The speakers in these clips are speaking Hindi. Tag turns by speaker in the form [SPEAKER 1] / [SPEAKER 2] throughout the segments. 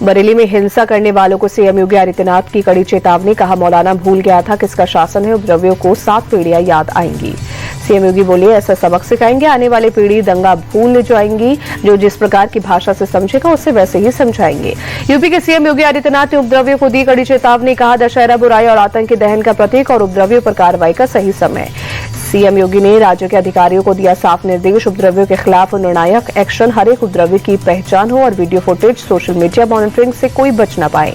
[SPEAKER 1] बरेली में हिंसा करने वालों को सीएम योगी आदित्यनाथ की कड़ी चेतावनी। कहा, मौलाना भूल गया था किसका शासन है, उपद्रवियों को 7 पीढ़ियां याद आएंगी। सीएम योगी बोले, ऐसा सबक सिखाएंगे, आने वाली पीढ़ी दंगा भूल जाएंगी, जो जिस प्रकार की भाषा से समझेगा उसे वैसे ही समझाएंगे। यूपी के सीएम योगी आदित्यनाथ ने उपद्रवियों को दी कड़ी चेतावनी। कहा, दशहरा बुराई और आतंक के दहन का प्रतीक और उपद्रवियों पर कार्रवाई का सही समय। सीएम योगी ने राज्य के अधिकारियों को दिया साफ निर्देश, उपद्रवियों के खिलाफ निर्णायक एक्शन, हर एक उपद्रवी की पहचान हो और video footage, social media monitoring से कोई बच न पाए।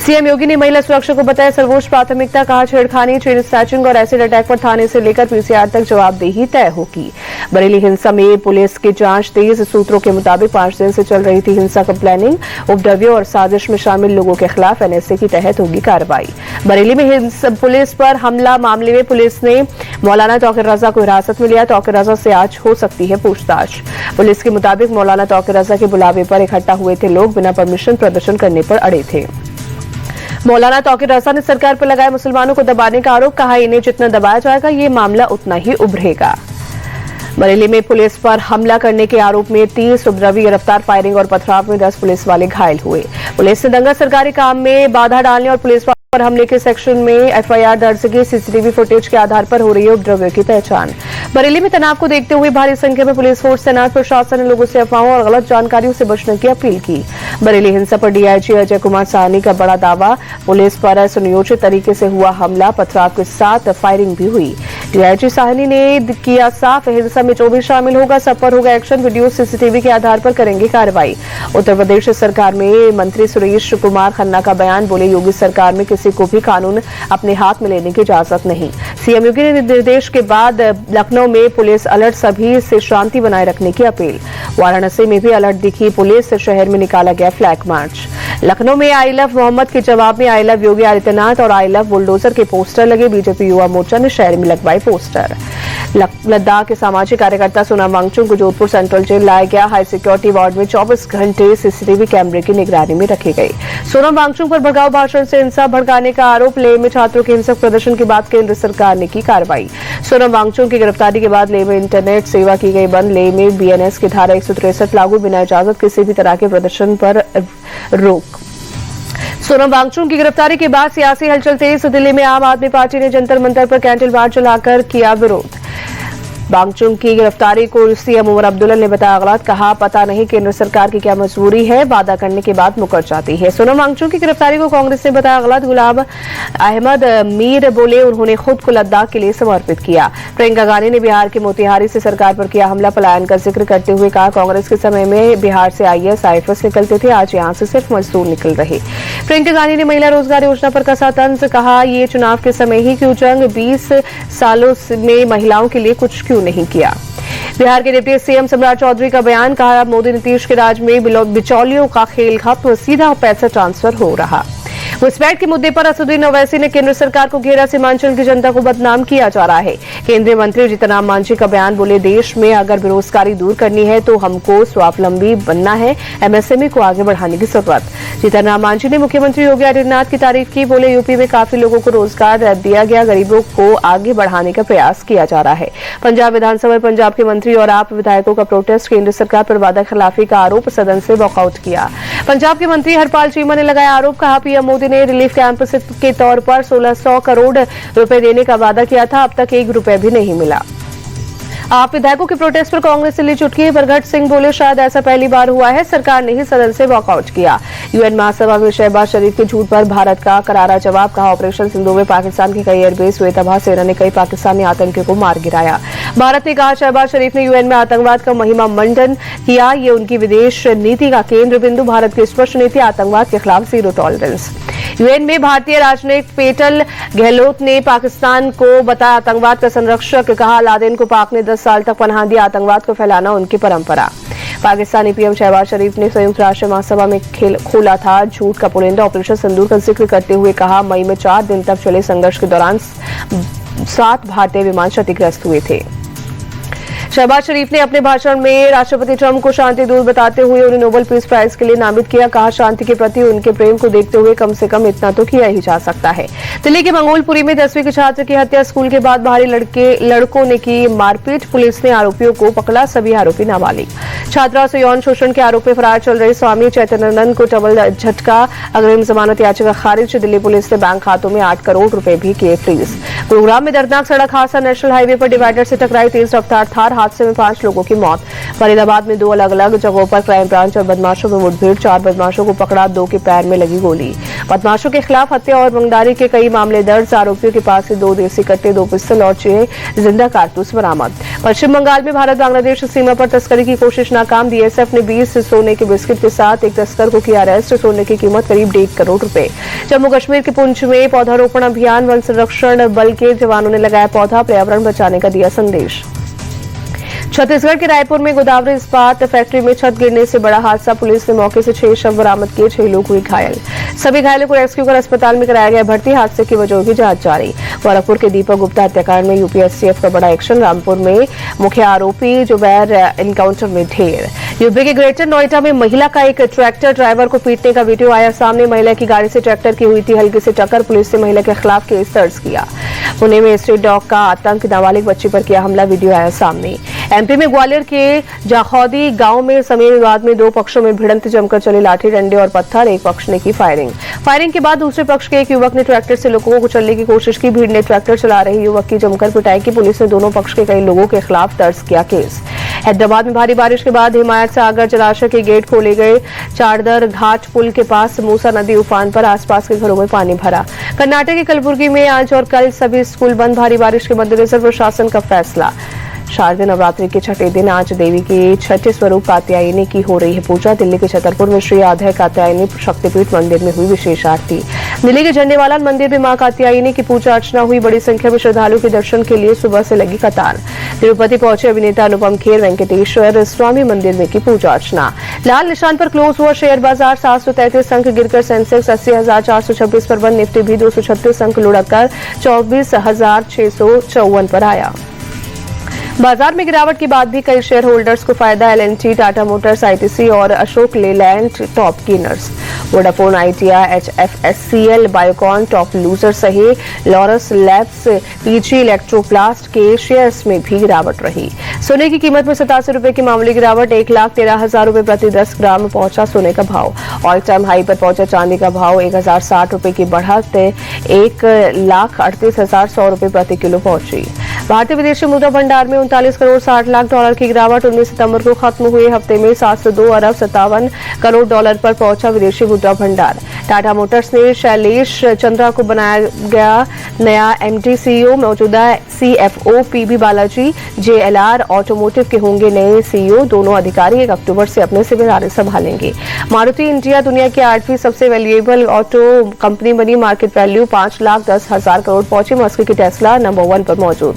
[SPEAKER 1] सीएम योगी ने महिला सुरक्षा को बताया सर्वोच्च प्राथमिकता। कहा, छेड़खानी, चेन स्नैचिंग और एसिड अटैक पर थाने से लेकर पीसीआर तक जवाबदेही तय होगी। बरेली हिंसा में पुलिस की जांच तेज। सूत्रों के मुताबिक 5 दिन से चल रही थी हिंसा का प्लानिंग। उपद्रवियों और साजिश में शामिल लोगों के खिलाफ एनएसए के तहत होगी कार्रवाई। बरेली में पुलिस पर हमला मामले में पुलिस ने मौलाना तौकीर रजा को हिरासत में लिया। तौकीर रजा से आज हो सकती है पूछताछ। पुलिस के मुताबिक मौलाना तौकीर रजा के बुलावे पर इकट्ठा हुए थे लोग, बिना परमिशन प्रदर्शन करने पर अड़े थे। मौलाना तौकीर रजा ने सरकार पर लगाया मुसलमानों को दबाने का आरोप। कहा, इन्हें जितना दबाया जाएगा ये मामला उतना ही उभरेगा। बरेली में पुलिस पर हमला करने के आरोप में 30 उपद्रवी गिरफ्तार। फायरिंग और पथराव में 10 पुलिस वाले घायल हुए। पुलिस ने दंगा सरकारी काम में बाधा डालने और पुलिस पर हमले के सेक्शन में एफआईआर दर्ज की। सीसीटीवी फुटेज के आधार पर हो रही है उपद्रवियों की पहचान। बरेली में तनाव को देखते हुए भारी संख्या में पुलिस फोर्स तैनात। प्रशासन ने लोगों से अफवाहों और गलत जानकारियों से बचने की अपील की। बरेली हिंसा पर डीआईजी अजय कुमार साहनी का बड़ा दावा। पुलिस पर सुनियोजित तरीके से हुआ हमला, पथराव के साथ फायरिंग भी हुई। डीआईजी साहनी ने किया साफ, हिंसा में जो भी शामिल होगा सब पर होगा एक्शन। वीडियो सीसीटीवी के आधार पर करेंगे कार्रवाई। उत्तर प्रदेश सरकार में मंत्री सुरेश कुमार खन्ना का बयान। बोले, योगी सरकार में किसी को भी कानून अपने हाथ में लेने की इजाजत नहीं। सीएम योगी ने निर्देश के बाद लखनऊ में पुलिस अलर्ट, सभी से शांति बनाए रखने की अपील। वाराणसी में भी अलर्ट दिखी पुलिस, शहर में निकाला गया फ्लैग मार्च। लखनऊ में आई लव मोहम्मद के जवाब में आई लव योगी आदित्यनाथ और आई लव बुलडोजर के पोस्टर लगे। बीजेपी युवा मोर्चा ने शहर में लगवाए पोस्टर। लद्दाख के सामाजिक कार्यकर्ता सोनम वांगचुक को जोधपुर सेंट्रल जेल लाया गया। हाई सिक्योरिटी वार्ड में 24 घंटे सीसीटीवी कैमरे की निगरानी में रखे गए। सोनम वांगचुक पर भड़काऊ भाषण से हिंसा भड़काने का आरोप। लेह में छात्रों के हिंसक प्रदर्शन के बाद केंद्र सरकार ने की कार्रवाई। सोनम वांगचुक की गिरफ्तारी के बाद लेह में इंटरनेट सेवा की गई बंद। लेह में बीएनएस की धारा 163 लागू। बिना इजाजत किसी भी तरह के प्रदर्शन पर रोक। सोनम वांगचुक की गिरफ्तारी के बाद सियासी हलचल तेज। दिल्ली में आम आदमी पार्टी ने जंतर मंतर पर कैंडल मार्च चलाकर किया विरोध। वांगचुक की गिरफ्तारी को सीएम उमर अब्दुल्ला ने बताया गलत। कहा, पता नहीं केंद्र सरकार की क्या मजबूरी है, वादा करने के बाद मुकर जाती है। सोनम वांगचुक की गिरफ्तारी को कांग्रेस ने बताया गलत। गुलाम अहमद मीर बोले, उन्होंने खुद को लद्दाख के लिए समर्पित किया। प्रियंका गांधी ने बिहार के मोतिहारी से सरकार पर किया हमला, पलायन का जिक्र करते हुए कहा, कांग्रेस के समय में बिहार से आईएएस आईएफएस निकलते थे, आज यहां से सिर्फ मजदूर निकल रहे। प्रियंका गांधी ने महिला रोजगार योजना पर कसा तंज। कहा, ये चुनाव के समय ही क्यों जंग, 20 सालों में महिलाओं के लिए कुछ क्यों नहीं किया। बिहार के डिप्टी सीएम सम्राट चौधरी का बयान। कहा, मोदी नीतीश के राज में बिचौलियों का खेल खत्म, सीधा पैसा ट्रांसफर हो रहा। घुसपैठ के मुद्दे पर असदुद्दीन ओवैसी ने केंद्र सरकार को घेरा। सीमांचल की जनता को बदनाम किया जा रहा है। केंद्रीय मंत्री जीतन राम मांझी का बयान। बोले, देश में अगर बेरोजगारी दूर करनी है तो हमको स्वावलंबी बनना है, एमएसएमई को आगे बढ़ाने की जरूरत। जीतन राम मांझी ने मुख्यमंत्री योगी आदित्यनाथ की तारीफ की। बोले, यूपी में काफी लोगों को रोजगार दिया गया, गरीबों को आगे बढ़ाने का प्रयास किया जा रहा है। पंजाब विधानसभा में पंजाब के मंत्री और आप विधायकों का प्रोटेस्ट। केंद्र सरकार पर वादा खिलाफी का आरोप, सदन से वॉकआउट किया। पंजाब के मंत्री हरपाल चीमा ने लगाया आरोप। कहा, पीएम मोदी ने रिलीफ कैंप के तौर पर 1600 करोड़ रुपए देने का वादा किया था, अब तक 1 रुपए भी नहीं मिला। आप विधायकों के प्रोटेस्ट पर कांग्रेस से ली चुटकी। बरगट सिंह बोले, शायद ऐसा पहली बार हुआ है, सरकार ने ही सदन से वॉकआउट किया। यूएन महासभा में शहबाज शरीफ के झूठ पर भारत का करारा जवाब। कहा, ऑपरेशन सिंधु में पाकिस्तान के कई एयरबेस हुए तबाह, सेना ने कई पाकिस्तानी आतंकियों को मार गिराया। भारत ने कहा, शहबाज शरीफ ने यूएन में आतंकवाद का महिमा मंडन किया, ये उनकी विदेश नीति का केंद्र बिंदु। भारत की स्पष्ट नीति, आतंकवाद के खिलाफ जीरो टॉलरेंस। यूएन में भारतीय राजनयिक पेटल गहलोत ने पाकिस्तान को बताया आतंकवाद का संरक्षक। कहा, लादेन को पाक ने 10 साल तक पनाह दिया, आतंकवाद को फैलाना उनकी परंपरा। पाकिस्तानी पीएम शहबाज शरीफ ने संयुक्त राष्ट्र महासभा में खोला था झूठ का पुलिंदा। ऑपरेशन सिंदूर का जिक्र करते हुए कहा, मई में 4 दिन तक चले संघर्ष के दौरान 7 भारतीय विमान क्षतिग्रस्त हुए थे। शहबाज शरीफ ने अपने भाषण में राष्ट्रपति ट्रंप को शांति दूत बताते हुए उन्हें नोबेल पीस प्राइज के लिए नामित किया। कहा, शांति के प्रति उनके प्रेम को देखते हुए कम से कम इतना तो किया ही जा सकता है। दिल्ली के मंगोलपुरी में 10वीं के छात्र की हत्या, स्कूल के बाद बाहरी लड़कों ने की मारपीट, पुलिस ने आरोपियों को पकड़ा, सभी आरोपी नाबालिग। छात्राओं से यौन शोषण के आरोप में फरार चल रहे स्वामी चैतन्यानंद को डबल झटका, अग्रिम जमानत याचिका खारिज। दिल्ली पुलिस ने बैंक खातों में 8 करोड़ रुपए भी किए फ्रीज। गुरुग्राम में दर्दनाक सड़क हादसा, नेशनल हाईवे पर डिवाइडर से टकराई तेज रफ्तार थार, हादसे में 5 लोगों की मौत। फरीदाबाद में 2 अलग अलग जगहों पर क्राइम ब्रांच और बदमाशों में मुठभेड़, 4 बदमाशों को पकड़ा, 2 के पैर में लगी गोली। बदमाशों के खिलाफ हत्या और रंगदारी के कई मामले दर्ज, आरोपियों के पास से 2 देसी कट्टे, 2 पिस्तल और 6 जिंदा कारतूस बरामद। पश्चिम बंगाल में भारत बांग्लादेश सीमा पर तस्करी की कोशिश नाकाम, बीएसएफ ने 20 सोने के बिस्किट के साथ एक तस्कर को किया अरेस्ट, सोने की कीमत करीब 1.5 करोड़ रुपए। जम्मू कश्मीर के पुंछ में पौधारोपण अभियान, वन संरक्षण बल के जवानों ने लगाया पौधा, पर्यावरण बचाने का दिया संदेश। छत्तीसगढ़ के रायपुर में गोदावरी इस्पात फैक्ट्री में छत गिरने से बड़ा हादसा, पुलिस ने मौके से 6 शव बरामद किए, 6 लोग हुए घायल। सभी घायलों को रेस्क्यू कर अस्पताल में कराया गया भर्ती, हादसे की वजहों की जांच जारी। गोरखपुर के दीपक गुप्ता हत्याकांड में यूपीएससीएफ का बड़ा एक्शन, रामपुर में मुख्य आरोपी जुबैर एनकाउंटर में ढेर। यूपी के ग्रेटर नोएडा में महिला का एक ट्रैक्टर ड्राइवर को पीटने का वीडियो आया सामने, महिला की गाड़ी से ट्रैक्टर की हुई थी हल्की से टक्कर, पुलिस ने महिला के खिलाफ केस दर्ज किया। पुणे में स्ट्रीट डॉग का आतंक, नाबालिग बच्ची पर किया हमला, वीडियो आया सामने। एमपी में ग्वालियर के जाखौदी गांव में समय विवाद में 2 पक्षों में भिड़ंत, जमकर चले लाठी डंडे और पत्थर, एक पक्ष ने की फायरिंग के बाद दूसरे पक्ष के एक युवक ने ट्रैक्टर से लोगों को कुचलने की कोशिश की, भीड़ ने ट्रैक्टर चला रहे युवक की जमकर पिटाई की, पुलिस ने दोनों पक्ष के कई लोगों के खिलाफ दर्ज किया केस। हैदराबाद में भारी बारिश के बाद हिमायत सागर जलाशय के गेट खोले गए, चारदर घाट पुल के पास मूसा नदी उफान पर, आसपास के घरों में पानी भरा। कर्नाटक के कलबुर्गी में आज और कल सभी स्कूल बंद, भारी बारिश के मद्देनजर प्रशासन का फैसला। शारदीय नवरात्रि के छठे दिन आज देवी के छठे स्वरूप कात्यायनी की हो रही है पूजा। दिल्ली के छतरपुर में श्री आधय कात्यायनी शक्तिपीठ मंदिर में हुई विशेष आरती। दिल्ली के झंडेवालान मंदिर में मां कात्यायनी की पूजा अर्चना हुई, बड़ी संख्या में श्रद्धालुओं के दर्शन के लिए सुबह से लगी कतार। तिरुपति पहुंचे अभिनेता अनुपम खेर, वेंकटेश्वर स्वामी मंदिर में की पूजा अर्चना। लाल निशान पर क्लोज हुआ शेयर बाजार, 733 अंक गिरकर सेंसेक्स 80,426 पर बंद, निफ्टी भी 236 अंक लुढ़ककर 24,654 पर आया। बाजार में गिरावट के बाद भी कई शेयर होल्डर्स को फायदा, एल&टी, टाटा मोटर्स, आईटीसी और Ashok Leyland top gainers. Vodafone Idea, HFSCL, Biocon top loser सही। लॉरस लैब्स, पीजी इलेक्ट्रोप्लास्ट के शेयर्स में भी गिरावट रही। सोने की कीमत में 87 रुपए की मामूली गिरावट, 1,13,000 रुपए प्रति 10 ग्राम पहुंचा सोने का भाव। ऑल टाइम हाई पर पहुंचा चांदी का भाव, 1,060 रुपए की बढ़त 1,38,100 रुपए प्रति किलो पहुंची। भारतीय विदेशी मुद्रा भंडार में 39 करोड़ 60 लाख डॉलर की गिरावट, 19 सितंबर को खत्म हुए हफ्ते में 702 अरब 57 करोड़ डॉलर पर पहुंचा विदेशी मुद्रा भंडार। टाटा मोटर्स ने शैलेश चंद्रा को बनाया गया नया एमडी सीईओ, मौजूदा CFO PB Balaji JLR automotive के होंगे नए सीईओ। दोनों अधिकारी 1 अक्टूबर से अपने जिम्मेदारी संभालेंगे। मारुति इंडिया दुनिया की 8वीं सबसे वैल्यूएबल ऑटो कंपनी बनी, मार्केट वैल्यू 5,10,000 करोड़ पहुंची। मस्क की टेस्ला नंबर 1 पर मौजूद।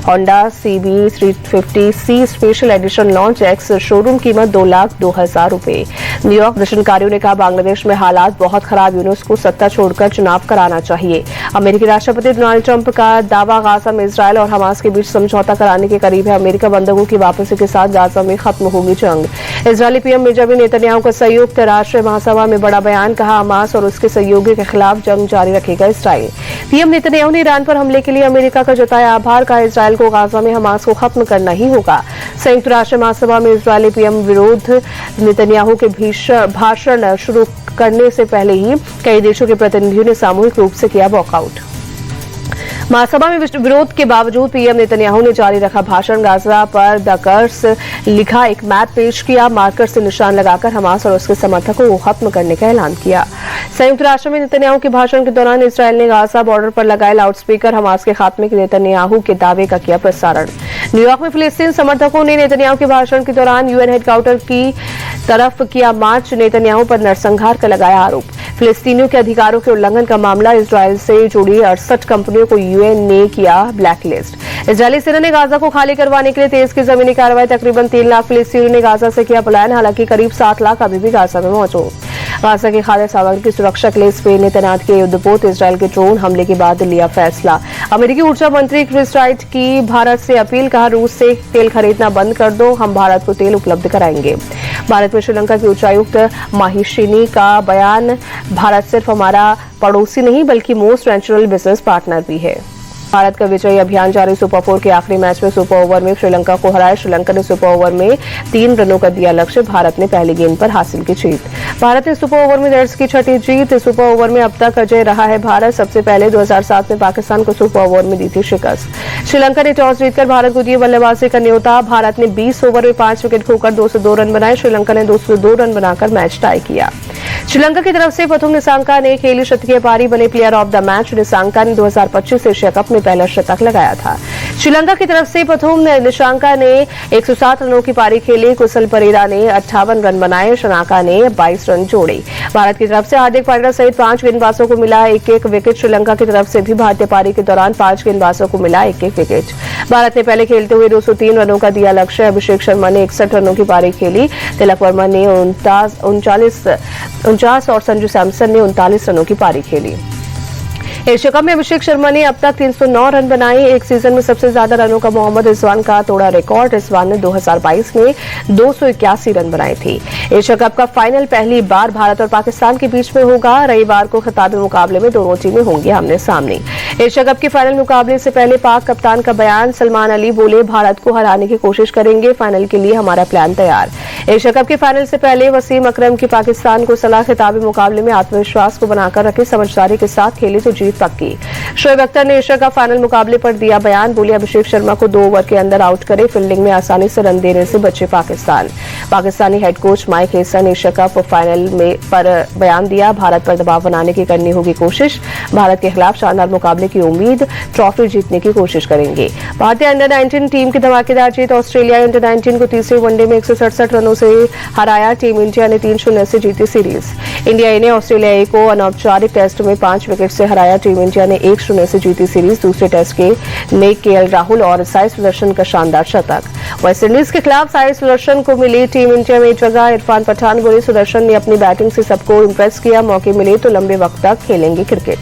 [SPEAKER 1] Honda CB350C special edition launch, ex showroom कीमत 2,02,000 रुपए। न्यूयॉर्क प्रदर्शनकारियों ने कहा बांग्लादेश में हालात बहुत खराब, यूनुस को सत्ता छोड़कर चुनाव कराना चाहिए। अमेरिकी राष्ट्रपति डोनाल्ड ट्रंप का दावा, गाजा में इजरायल और हमास के बीच समझौता कराने के करीब है। अमेरिका बंधकों की वापसी के साथ गाजा में खत्म होगी जंग। इजरायली पीएम बेंजामिन नेतन्याहू का संयुक्त राष्ट्र महासभा में बड़ा बयान, कहा हमास और उसके सहयोगियों के खिलाफ जंग जारी रखेगा इजरायल। पीएम नेतन्याहू ने ईरान पर हमले के लिए अमेरिका का जताया आभार, कहा इजरायल को गाजा में हमास को खत्म करना ही होगा। संयुक्त राष्ट्र महासभा में इजरायली पीएम विरोध नेतन्याहू के भाषण शुरू करने से पहले ही कई देशों के प्रतिनिधियों ने सामूहिक रूप से किया वॉकआउट। महासभा में विरोध के बावजूद पीएम नेतन्याहू ने जारी रखा भाषण। गाजा पर द कर्स लिखा एक मैप पेश किया, मार्कर से निशान लगाकर हमास और उसके समर्थकों को खत्म करने का ऐलान किया। संयुक्त राष्ट्र में नेतन्याहू के भाषण के दौरान इजरायल ने गाजा बॉर्डर पर लगाए लाउडस्पीकर, हमास के खात्मे के नेतन्याहू के दावे का किया प्रसारण। न्यूयॉर्क में फिलिस्तीन समर्थकों ने नेतन्याहू के भाषण के दौरान यूएन हेडक्वार्टर की तरफ किया मार्च, नेतन्याहू पर नरसंहार का लगाया आरोप। फिलिस्तीनियों के अधिकारों के उल्लंघन का मामला, इजरायल से जुड़ी 68 कंपनियों को यूएन ने किया ब्लैकलिस्ट। इजरायली सेना ने गाजा को खाली करवाने के लिए तेज की जमीनी कार्रवाई, तकरीबन 3 लाख फिलिस्तीनियों ने गाजा से किया पलायन, हालांकि करीब 7 लाख अभी भी गाजा में मौजूद। गाजा की खाद्य सामग्री की सुरक्षा के लिए स्पेन ने तैनात किए युद्धपोत। इसराइल के ड्रोन हमले के बाद लिया फैसला। अमेरिकी ऊर्जा मंत्री क्रिस राइट की भारत से अपील, कहा रूस से तेल खरीदना बंद कर दो, हम भारत को तेल उपलब्ध कराएंगे। भारत में श्रीलंका की उच्चायुक्त माहिशिनी का बयान, भारत सिर्फ हमारा पड़ोसी नहीं बल्कि मोस्ट नेचुरल बिजनेस पार्टनर भी है। भारत का विजयी अभियान जारी। सुपर 4 के आखिरी मैच में सुपर ओवर में श्रीलंका को हराया। श्रीलंका ने सुपर ओवर में 3 रनों का दिया लक्ष्य। भारत ने पहली गेंद पर हासिल की जीत। भारत ने सुपर ओवर में दर्ज की छठी जीत। सुपर ओवर में अब तक अजय रहा है भारत। सबसे पहले 2007 में पाकिस्तान को सुपर ओवर में दी थी शिकस्त। श्रीलंका ने टॉस जीतकर भारत को दिए बल्लेबाजी का न्योता। भारत ने 20 ओवर में 5 विकेट खोकर 202 रन बनाए। श्रीलंका ने 202 रन बनाकर मैच टाई किया। श्रीलंका की तरफ से प्रथम निशांका ने खेली शतकीय पारी, बने player of the match. Nissanka ने 2025 एशिया कप में पहला शतक लगाया था। श्रीलंका की तरफ से प्रथम निशांका ने 107 रनों की पारी खेली। कुशल परेरा ने 58 रन बनाए। शनाका ने 22 रन जोड़े। भारत की तरफ से हार्दिक पांड्या सहित 5 गेंदबाजों को मिला एक विकेट। श्रीलंका की तरफ से भी भारतीय पारी के दौरान 5 गेंदबाजों को मिला एक विकेट। भारत ने पहले खेलते हुए 203 रनों का दिया लक्ष्य। अभिषेक शर्मा ने 61 रनों की पारी खेली। तिलक वर्मा ने 49 और संजू सैमसन ने 39 रनों की पारी खेली। एशिया कप में अभिषेक शर्मा ने अब तक 309 रन बनाए। एक सीजन में सबसे ज्यादा रनों का मोहम्मद रिजवान का तोड़ा रिकॉर्ड। रिजवान ने 2022 में 281 रन बनाए थे। एशिया कप का फाइनल पहली बार भारत और पाकिस्तान के बीच में होगा। रविवार को खिताबी मुकाबले में दोनों टीमें होंगी आमने सामने। एशिया कप के फाइनल मुकाबले से पहले पाक कप्तान का बयान। सलमान अली बोले, भारत को हराने की कोशिश करेंगे, फाइनल के लिए हमारा प्लान तैयार। एशिया कप के फाइनल से पहले वसीम अकरम की पाकिस्तान को सलाह, खिताबी मुकाबले में आत्मविश्वास को बनाकर रखे, समझदारी के साथ खेली तो जीत पक्की। शोएब अख्तर ने एशिया कप फाइनल मुकाबले पर दिया बयान। बोले, अभिषेक शर्मा को 2 ओवर के अंदर आउट करे, फील्डिंग में आसानी से रन देने से बचे Pakistan. Pakistani head coach Mike Hesson ने एशिया कप फाइनल में पर बयान दिया। भारत पर दबाव बनाने की करनी होगी कोशिश। भारत के खिलाफ शानदार मुकाबले की उम्मीद, ट्रॉफी जीतने की कोशिश करेंगे। भारतीय अंडर 19 टीम की धमाकेदार जीत। ऑस्ट्रेलिया अंडर 19 को तीसरे वनडे में 167 रनों से हराया। टीम इंडिया ने 3-0 से जीती सीरीज। इंडिया ने ऑस्ट्रेलिया को अनौपचारिक टेस्ट में 5 विकेट से हराया। टीम इंडिया ने 1-0 से जीती सीरीज। दूसरे टेस्ट में केएल राहुल और साई सुदर्शन का शानदार शतक। वेस्टइंडीज के खिलाफ साई सुदर्शन को मिली टीम इंडिया में जगह। इरफान पठान बोले, सुदर्शन ने अपनी बैटिंग से सबको इंप्रेस किया, मौके मिले तो लंबे वक्त तक खेलेंगे क्रिकेट।